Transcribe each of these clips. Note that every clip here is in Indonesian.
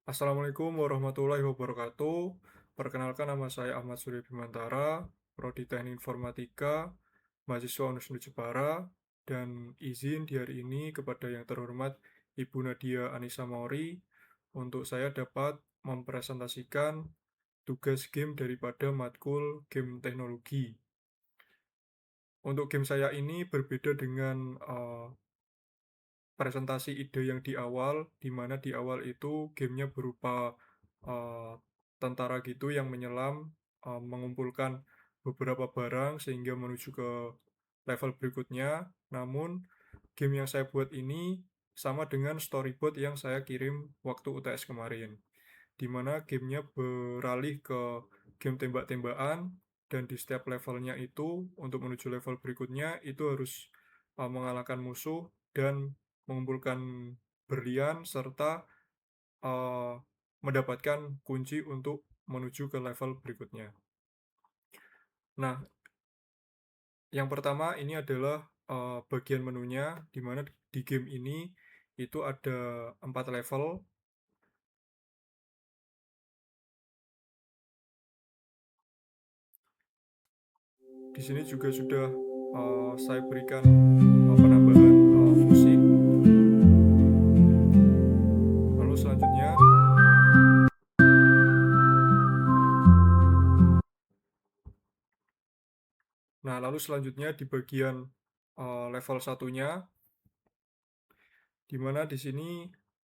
Assalamualaikum warahmatullahi wabarakatuh. Perkenalkan nama saya Ahmad Surya Bimantara, Prodi Teknik Informatika, mahasiswa Universitas Jepara, dan izin di hari ini kepada yang terhormat Ibu Nadia Anissa Mauri untuk saya dapat mempresentasikan tugas game daripada matkul game teknologi. Untuk game saya ini berbeda dengan presentasi ide yang di awal, di mana di awal itu gamenya berupa eh, tentara gitu yang menyelam, mengumpulkan beberapa barang sehingga menuju ke level berikutnya. Namun, game yang saya buat ini sama dengan storyboard yang saya kirim waktu UTS kemarin, di mana gamenya beralih ke game tembak-tembakan, dan di setiap levelnya itu, untuk menuju level berikutnya, itu harus mengalahkan musuh dan mengumpulkan berlian serta uh, mendapatkan kunci untuk menuju ke level berikutnya. Nah, yang pertama ini adalah bagian menunya, di mana di game ini itu ada 4 level. Di sini juga sudah saya berikan penambahan musik. Lalu selanjutnya, di bagian level satunya, di mana di sini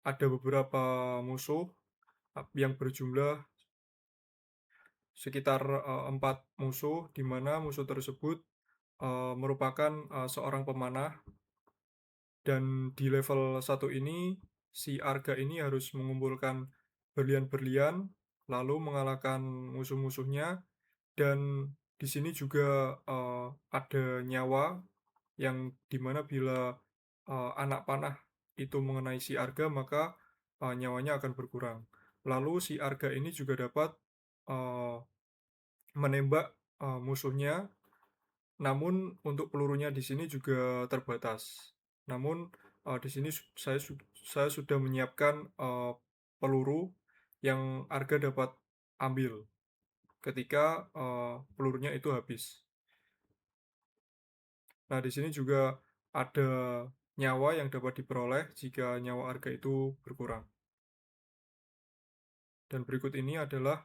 ada beberapa musuh yang berjumlah sekitar 4 musuh, di mana musuh tersebut merupakan seorang pemanah, dan di level satu ini si Arga ini harus mengumpulkan berlian-berlian lalu mengalahkan musuh-musuhnya, dan di sini juga ada nyawa yang dimana bila anak panah itu mengenai si Arga, maka nyawanya akan berkurang. Lalu si Arga ini juga dapat uh, menembak musuhnya, namun untuk pelurunya di sini juga terbatas. Namun di sini saya sudah menyiapkan peluru yang Arga dapat ambil ketika pelurunya itu habis. Nah, di sini juga ada nyawa yang dapat diperoleh jika nyawa Arga itu berkurang. Dan berikut ini adalah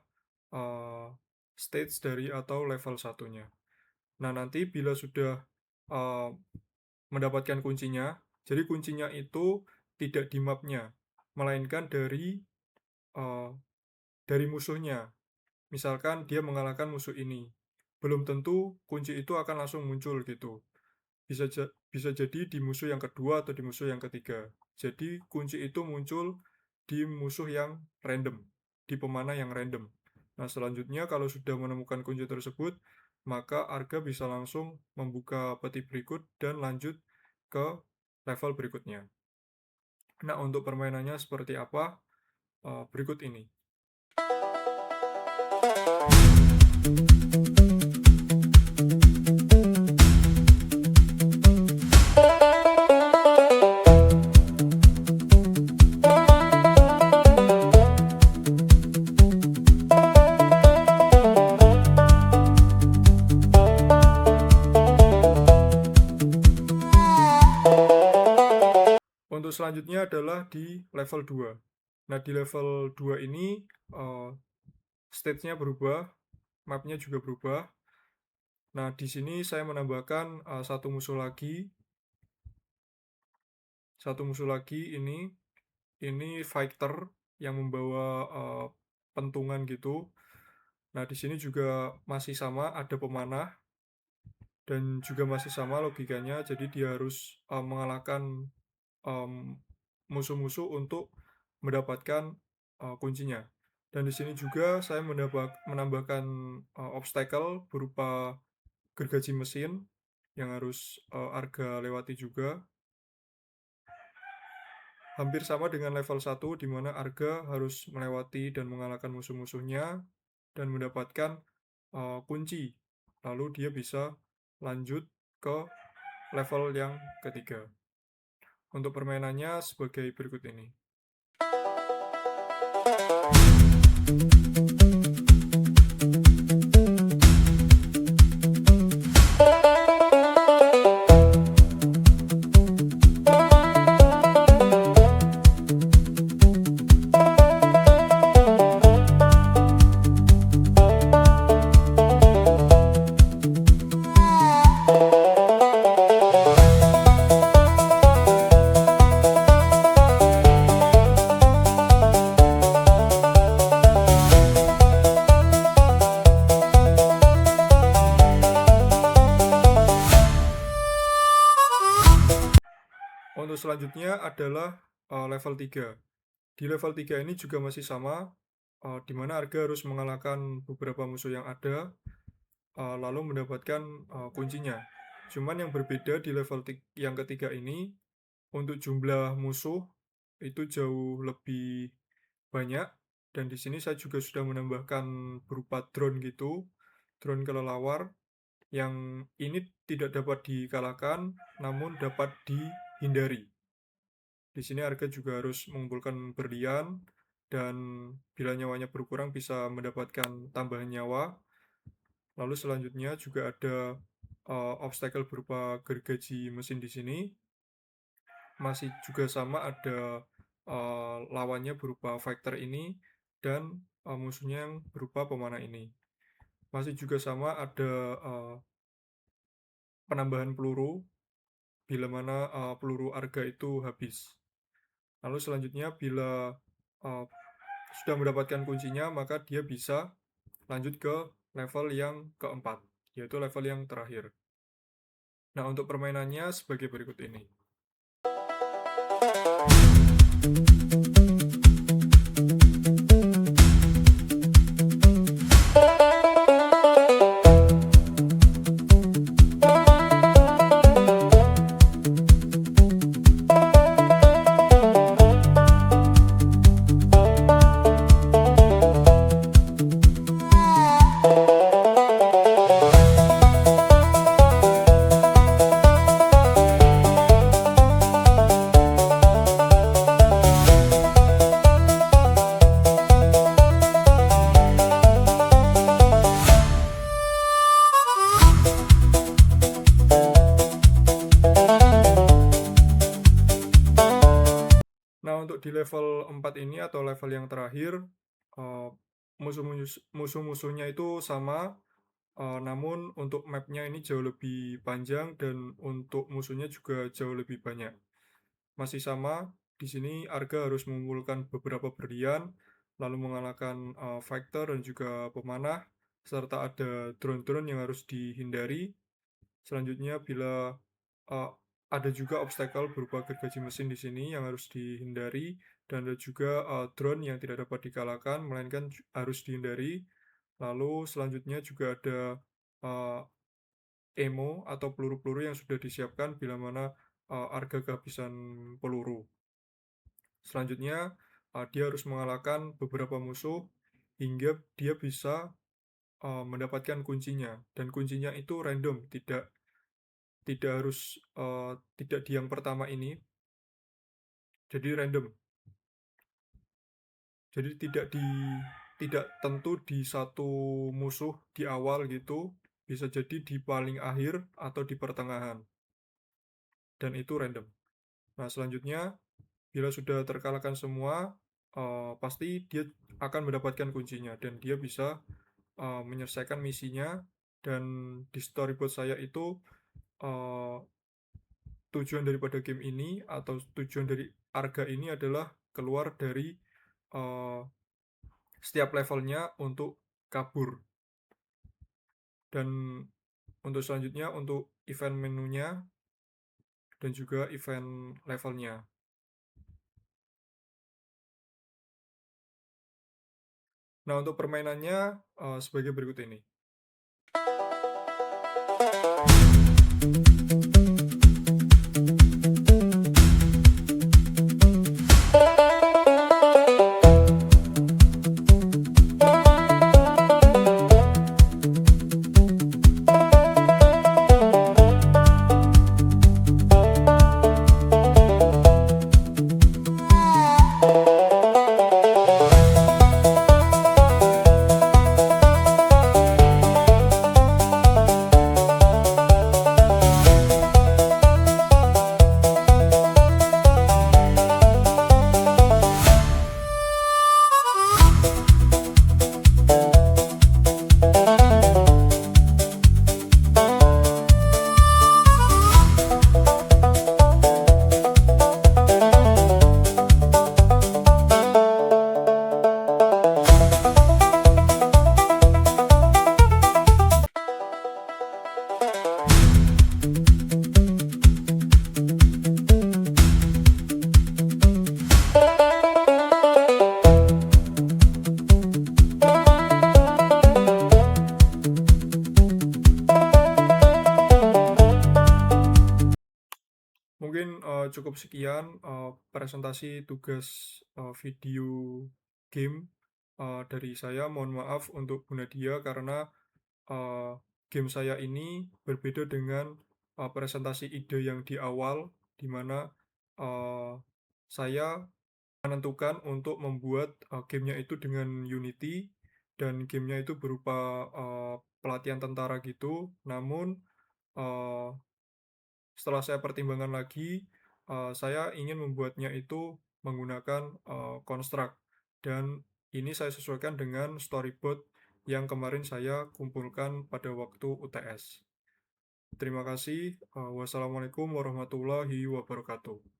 uh, stage dari atau level satunya. Nah, nanti bila sudah uh, mendapatkan kuncinya, jadi kuncinya itu tidak di mapnya, melainkan uh, dari musuhnya. Misalkan dia mengalahkan musuh ini, belum tentu kunci itu akan langsung muncul gitu. Bisa jadi di musuh yang kedua atau di musuh yang ketiga. Jadi kunci itu muncul di musuh yang random, di pemanah yang random. Nah, selanjutnya kalau sudah menemukan kunci tersebut, maka Arga bisa langsung membuka peti berikut dan lanjut ke level berikutnya. Nah, untuk permainannya seperti apa? Berikut ini. Untuk selanjutnya adalah di level 2. Nah, di level 2 ini stage-nya berubah, mapnya juga berubah. Nah, di sini saya menambahkan satu musuh lagi ini fighter yang membawa pentungan gitu. Nah, di sini juga masih sama, ada pemanah, dan juga masih sama logikanya. Jadi dia harus mengalahkan musuh-musuh untuk mendapatkan kuncinya. Dan di sini juga saya menambahkan obstacle berupa gergaji mesin yang harus Arga lewati juga. Hampir sama dengan level 1, di mana Arga harus melewati dan mengalahkan musuh-musuhnya dan mendapatkan kunci. Lalu dia bisa lanjut ke level yang ketiga. Untuk permainannya sebagai berikut ini. Untuk selanjutnya adalah level 3. Di level 3 ini juga masih sama, di mana Arga harus mengalahkan beberapa musuh yang ada, lalu mendapatkan kuncinya. Cuman yang berbeda di level yang ketiga ini, untuk jumlah musuh itu jauh lebih banyak, dan di sini saya juga sudah menambahkan berupa drone gitu, drone kelelawar, yang ini tidak dapat dikalahkan, namun dapat dihindari. Di sini Arga juga harus mengumpulkan berlian, dan bila nyawanya berkurang bisa mendapatkan tambahan nyawa. Lalu selanjutnya juga ada obstacle berupa gergaji mesin di sini. Masih juga sama, ada lawannya berupa fighter ini, dan musuhnya yang berupa pemanah ini. Masih juga sama, ada penambahan peluru bila mana peluru Arga itu habis. Lalu selanjutnya bila sudah mendapatkan kuncinya, maka dia bisa lanjut ke level yang keempat, yaitu level yang terakhir. Nah, untuk permainannya sebagai berikut ini. Nah, untuk di level 4 ini atau level yang terakhir, musuh-musuhnya itu sama, namun untuk mapnya ini jauh lebih panjang, dan untuk musuhnya juga jauh lebih banyak. Masih sama, di sini Arga harus mengumpulkan beberapa berlian, lalu mengalahkan fighter dan juga pemanah, serta ada drone-drone yang harus dihindari. Selanjutnya, bila ada juga obstacle berupa gergaji mesin di sini yang harus dihindari, dan ada juga drone yang tidak dapat dikalahkan, melainkan harus dihindari. Lalu selanjutnya juga ada ammo atau peluru-peluru yang sudah disiapkan bila mana Arga kehabisan peluru. Selanjutnya, dia harus mengalahkan beberapa musuh hingga dia bisa mendapatkan kuncinya, dan kuncinya itu random, tidak harus tidak di yang pertama ini, jadi random. Jadi tidak tentu di satu musuh di awal gitu, bisa jadi di paling akhir atau di pertengahan, dan itu random. Nah, selanjutnya bila sudah terkalahkan semua, pasti dia akan mendapatkan kuncinya, dan dia bisa menyelesaikan misinya. Dan di storyboard saya itu, tujuan daripada game ini atau tujuan dari Arga ini adalah keluar dari setiap levelnya untuk kabur. Dan untuk selanjutnya, untuk event menunya dan juga event levelnya. Nah, untuk permainannya sebagai berikut ini. cukup sekian, presentasi tugas, video game, dari saya. Mohon maaf untuk Bu Nadia karena, eee, game saya ini berbeda dengan, presentasi ide yang di awal, di mana, saya menentukan untuk membuat, game-nya itu dengan Unity dan game-nya itu berupa, pelatihan tentara gitu. Namun, eee setelah saya pertimbangkan lagi, saya ingin membuatnya itu menggunakan, Construct dan ini saya sesuaikan dengan storyboard yang kemarin saya kumpulkan pada waktu UTS. Terima kasih, wassalamualaikum warahmatullahi wabarakatuh.